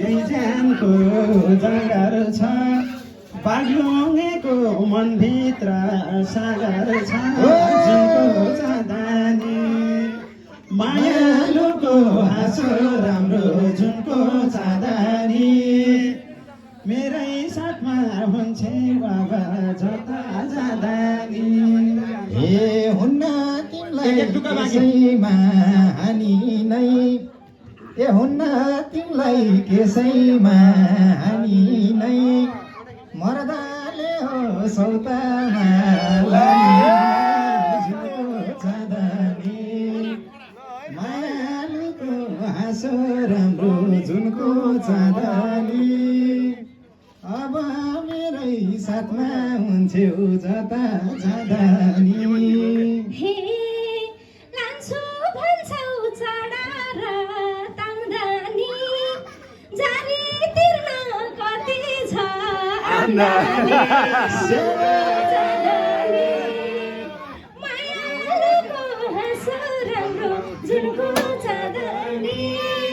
यही ज्यानको जाँगर छ बाग्लुङेको मनभित्र सागर छ जुनको चाँदनी मायालुको हाँसो राम्रो जुनको चाँदनी मेरै साथमा हुन्छे बाबा जता जाँदा नि ए हुन्न तिमीलाई कसैमा हानि नै ए हुन्न तिमीलाई कसैमा हानि नै मर्दाले हो सौतामा चाँदनी मायालुको हाँसो राम्रो जुनको चाँदनी अब मेरै साथमा हुन्छौ जता जाँदा नि हे लान्छु भन्छौ चढा र ताम्दानी जारी तिर्न कति छ आम्दानी चाँदनी मायालुको हाँसो राम्रो जुनको चाँदनी